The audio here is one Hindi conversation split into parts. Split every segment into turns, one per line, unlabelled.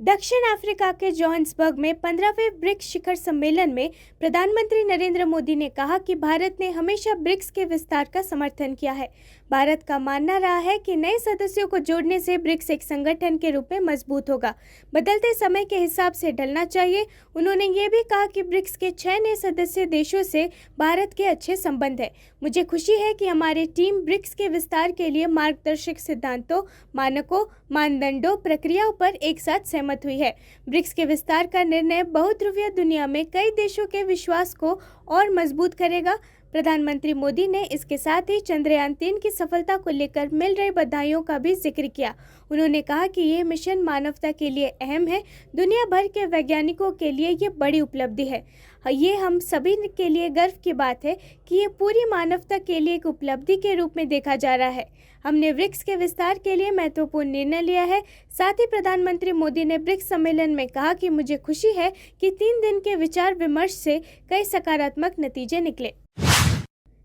दक्षिण अफ्रीका के जोहान्सबर्ग में 15वें ब्रिक्स शिखर सम्मेलन में प्रधानमंत्री नरेंद्र मोदी ने कहा कि भारत ने हमेशा ब्रिक्स के विस्तार का समर्थन किया है। भारत का मानना रहा है कि नए सदस्यों को जोड़ने से ब्रिक्स एक संगठन के रूप में मजबूत होगा, बदलते समय के हिसाब से ढलना चाहिए। उन्होंने ये भी कहा कि ब्रिक्स के 6 नए सदस्य देशों से भारत के अच्छे संबंध है। मुझे खुशी है कि हमारी टीम ब्रिक्स के विस्तार के लिए मार्गदर्शक सिद्धांतों, मानकों, मानदंडों, प्रक्रियाओं पर एक साथ सहमत हुई है। ब्रिक्स के विस्तार का निर्णय बहुध्रुवीय दुनिया में कई देशों के विश्वास को और मजबूत करेगा। प्रधानमंत्री मोदी ने इसके साथ ही चंद्रयान 3 की सफलता को लेकर मिल रही बधाइयों का भी जिक्र किया। उन्होंने कहा कि ये मिशन मानवता के लिए अहम है। दुनिया भर के वैज्ञानिकों के लिए ये बड़ी उपलब्धि है। ये हम सभी के लिए गर्व की बात है कि ये पूरी मानवता के लिए एक उपलब्धि के रूप में देखा जा रहा है। हमने ब्रिक्स के विस्तार के लिए महत्वपूर्ण निर्णय लिया है। साथ ही प्रधानमंत्री मोदी ने ब्रिक्स सम्मेलन में कहा कि मुझे खुशी है कि 3 दिन के विचार विमर्श से कई सकारात्मक नतीजे निकले।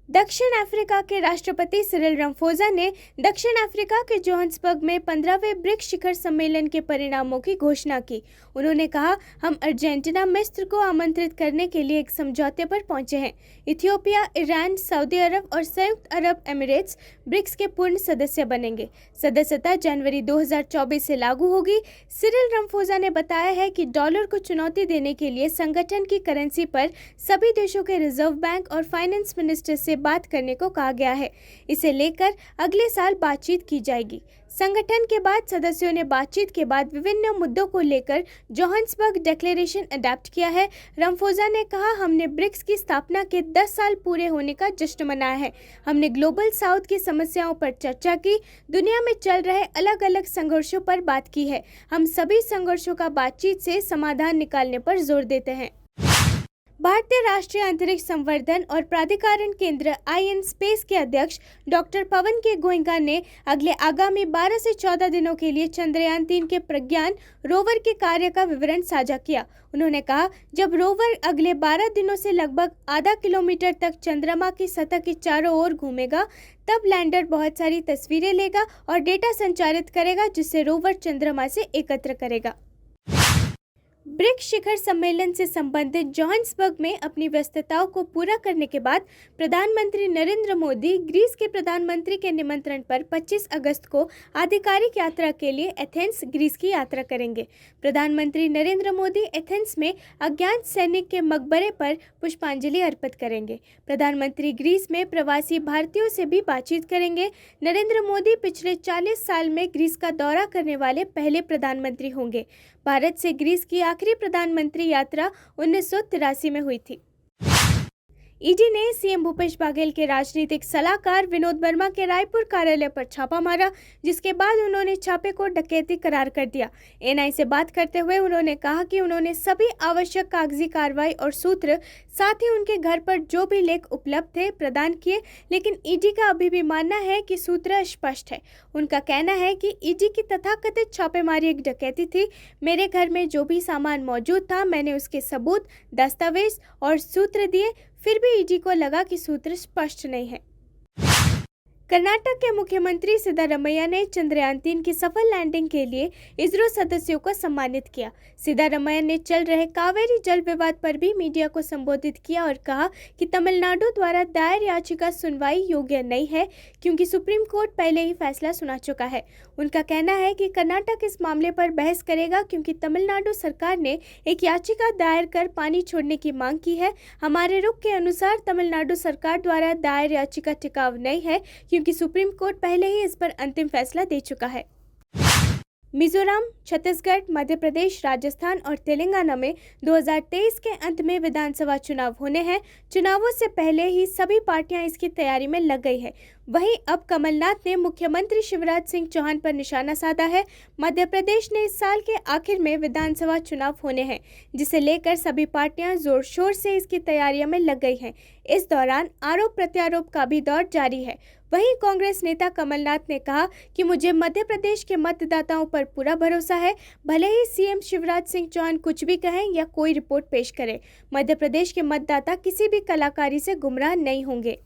दक्षिण अफ्रीका के राष्ट्रपति सिरिल रामाफोसा ने दक्षिण अफ्रीका के जोहान्सबर्ग में 15वें ब्रिक्स शिखर सम्मेलन के परिणामों की घोषणा की। उन्होंने कहा, हम अर्जेंटीना मिस्र को आमंत्रित करने के लिए एक समझौते पर पहुंचे हैं। इथियोपिया, ईरान, सऊदी अरब और संयुक्त अरब अमीरात ब्रिक्स के पूर्ण सदस्य बनेंगे। सदस्यता जनवरी 2024 से लागू होगी। सिरिल रामाफोसा ने बताया है कि डॉलर को चुनौती देने के लिए संगठन की करेंसी पर सभी देशों के रिजर्व बैंक और फाइनेंस मिनिस्टर से बात करने को कहा गया है। इसे लेकर अगले साल बातचीत की जाएगी। संगठन के बाद सदस्यों ने बातचीत के बाद विभिन्न मुद्दों को लेकर जोहान्सबर्ग डिक्लेरेशन अडॉप्ट किया है। रामाफोसा ने कहा, हमने ब्रिक्स की स्थापना के 10 साल पूरे होने का जश्न मनाया है। हमने ग्लोबल साउथ की समस्याओं पर चर्चा की, दुनिया में चल रहे अलग अलग संघर्षों पर बात की है। हम सभी संघर्षों का बातचीत से समाधान निकालने पर जोर देते हैं। भारतीय राष्ट्रीय अंतरिक्ष संवर्धन और प्राधिकरण केंद्र आई.एन.स्पेस के अध्यक्ष डॉक्टर पवन के गोयनका ने आगामी 12 से 14 दिनों के लिए चंद्रयान 3 के प्रज्ञान रोवर के कार्य का विवरण साझा किया। उन्होंने कहा, जब रोवर अगले 12 दिनों से लगभग आधा किलोमीटर तक चंद्रमा की सतह के चारों ओर घूमेगा, तब लैंडर बहुत सारी तस्वीरें लेगा और डेटा संचारित करेगा, जिससे रोवर चंद्रमा से एकत्र करेगा। ब्रिक्स शिखर सम्मेलन से संबंधित जोहान्सबर्ग में अपनी व्यस्तताओं को पूरा करने के बाद प्रधानमंत्री नरेंद्र मोदी ग्रीस के प्रधानमंत्री के निमंत्रण पर 25 अगस्त को आधिकारिक यात्रा के लिए एथेंस, ग्रीस की यात्रा करेंगे। प्रधानमंत्री नरेंद्र मोदी एथेंस में अज्ञात सैनिक के मकबरे पर पुष्पांजलि अर्पित करेंगे। प्रधानमंत्री ग्रीस में प्रवासी भारतीयों से भी बातचीत करेंगे। नरेंद्र मोदी पिछले 40 साल में ग्रीस का दौरा करने वाले पहले प्रधानमंत्री होंगे। भारत से ग्रीस की आखिरी प्रधानमंत्री यात्रा 1983 में हुई थी। ईडी ने सीएम भूपेश बघेल के राजनीतिक सलाहकार विनोद वर्मा के रायपुर कार्यालय पर छापा मारा, जिसके बाद उन्होंने छापे को डकैती करार कर दिया। एएनआई से बात करते हुए उन्होंने कहा कि उन्होंने सभी आवश्यक कागजी कार्रवाई और सूत्र, साथ ही उनके घर पर जो भी लेख उपलब्ध थे, प्रदान किए, लेकिन ईडी का अभी भी मानना है कि सूत्र स्पष्ट है। उनका कहना है कि ईडी की तथाकथित छापेमारी एक डकैती थी। मेरे घर में जो भी सामान मौजूद था, मैंने उसके सबूत, दस्तावेज और सूत्र दिए, फिर भी ईडी को लगा कि सूत्र स्पष्ट नहीं है। कर्नाटक के मुख्यमंत्री सिद्धारमैया ने चंद्रयान 3 की सफल लैंडिंग के लिए इसरो सदस्यों को सम्मानित किया। सिद्धारमैया ने चल रहे कावेरी जल विवाद पर भी मीडिया को संबोधित किया और कहा कि तमिलनाडु द्वारा दायर याचिका सुनवाई योग्य नहीं है, क्योंकि सुप्रीम कोर्ट पहले ही फैसला सुना चुका है। उनका कहना है कि कर्नाटक इस मामले पर बहस करेगा, क्योंकि तमिलनाडु सरकार ने एक याचिका दायर कर पानी छोड़ने की मांग की है। हमारे रुख के अनुसार तमिलनाडु सरकार द्वारा दायर याचिका टिकाऊ नहीं है, क्योंकि सुप्रीम कोर्ट पहले ही इस पर अंतिम फैसला दे चुका है। मिजोरम, छत्तीसगढ़, मध्य प्रदेश, राजस्थान और तेलंगाना में 2023 के अंत में विधानसभा चुनाव होने हैं। चुनावों से पहले ही सभी पार्टियां इसकी तैयारी में लग गई है। वहीं अब कमलनाथ ने मुख्यमंत्री शिवराज सिंह चौहान पर निशाना साधा है। मध्य प्रदेश ने इस साल के आखिर में विधानसभा चुनाव होने हैं, जिसे लेकर सभी पार्टियां जोर शोर से इसकी तैयारियों में लग गई हैं। इस दौरान आरोप प्रत्यारोप का भी दौर जारी है। वहीं कांग्रेस नेता कमलनाथ ने कहा कि मुझे मध्य प्रदेश के मतदाताओं पर पूरा भरोसा है, भले ही सीएम शिवराज सिंह चौहान कुछ भी कहें या कोई रिपोर्ट पेश करें, मध्य प्रदेश के मतदाता किसी भी कलाकारी से गुमराह नहीं होंगे।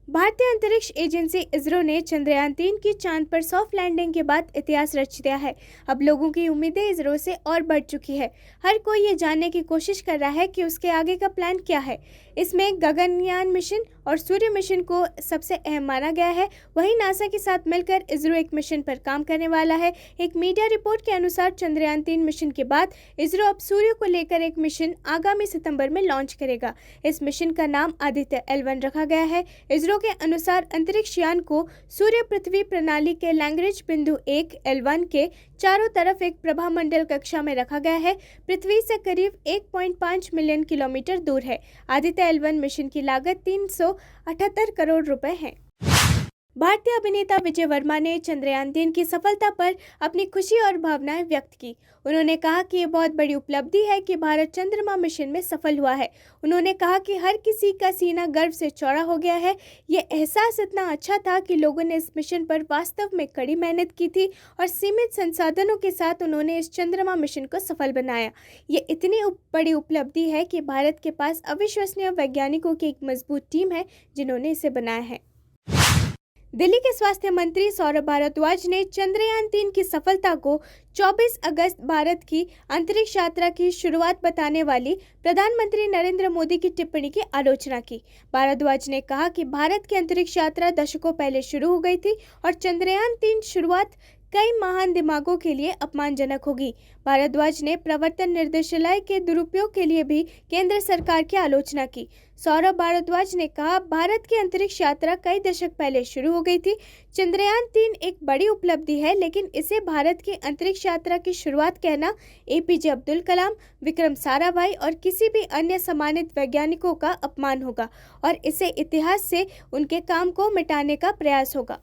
भारतीय अंतरिक्ष एजेंसी इसरो ने चंद्रयान-3 की चांद पर सॉफ्ट लैंडिंग के बाद इतिहास रच दिया है। अब लोगों की उम्मीदें इसरो से और बढ़ चुकी है। हर कोई ये जानने की कोशिश कर रहा है कि उसके आगे का प्लान क्या है। इसमें गगनयान मिशन और सूर्य मिशन को सबसे अहम माना गया है। वहीं नासा के साथ मिलकर इसरो एक मिशन पर काम करने वाला है। एक मीडिया रिपोर्ट के अनुसार चंद्रयान-3 मिशन के बाद इसरो अब सूर्य को लेकर एक मिशन आगामी सितंबर में लॉन्च करेगा। इस मिशन का नाम आदित्य L1 रखा गया है। इसरो के अनुसार अंतरिक्ष यान को सूर्य पृथ्वी प्रणाली के लैग्रेंज बिंदु 1 L1 के चारों तरफ एक प्रभामंडल कक्षा में रखा गया है। पृथ्वी से करीब 1.5 मिलियन किलोमीटर दूर है। आदित्य L1 मिशन की लागत 378 करोड़ रुपए है। भारतीय अभिनेता विजय वर्मा ने चंद्रयान-3 की सफलता पर अपनी खुशी और भावनाएं व्यक्त की। उन्होंने कहा कि ये बहुत बड़ी उपलब्धि है कि भारत चंद्रमा मिशन में सफल हुआ है। उन्होंने कहा कि हर किसी का सीना गर्व से चौड़ा हो गया है। ये एहसास इतना अच्छा था कि लोगों ने इस मिशन पर वास्तव में कड़ी मेहनत की थी और सीमित संसाधनों के साथ उन्होंने इस चंद्रमा मिशन को सफल बनाया। ये इतनी बड़ी उपलब्धि है कि भारत के पास अविश्वसनीय वैज्ञानिकों की एक मजबूत टीम है जिन्होंने इसे बनाया है। दिल्ली के स्वास्थ्य मंत्री सौरभ भारद्वाज ने चंद्रयान-3 की सफलता को 24 अगस्त भारत की अंतरिक्ष यात्रा की शुरुआत बताने वाली प्रधानमंत्री नरेंद्र मोदी की टिप्पणी की आलोचना की। भारद्वाज ने कहा कि भारत की अंतरिक्ष यात्रा दशकों पहले शुरू हो गई थी और चंद्रयान-3 शुरुआत कई महान दिमागों के लिए अपमानजनक होगी। भारद्वाज ने प्रवर्तन निर्देशालय के दुरुपयोग के लिए भी केंद्र सरकार की आलोचना की। सौरभ भारद्वाज ने कहा, भारत की अंतरिक्ष यात्रा कई दशक पहले शुरू हो गई थी। चंद्रयान-3 एक बड़ी उपलब्धि है, लेकिन इसे भारत की अंतरिक्ष यात्रा की शुरुआत कहना APJ अब्दुल कलाम, विक्रम साराभाई और किसी भी अन्य सम्मानित वैज्ञानिकों का अपमान होगा और इसे इतिहास से उनके काम को मिटाने का प्रयास होगा।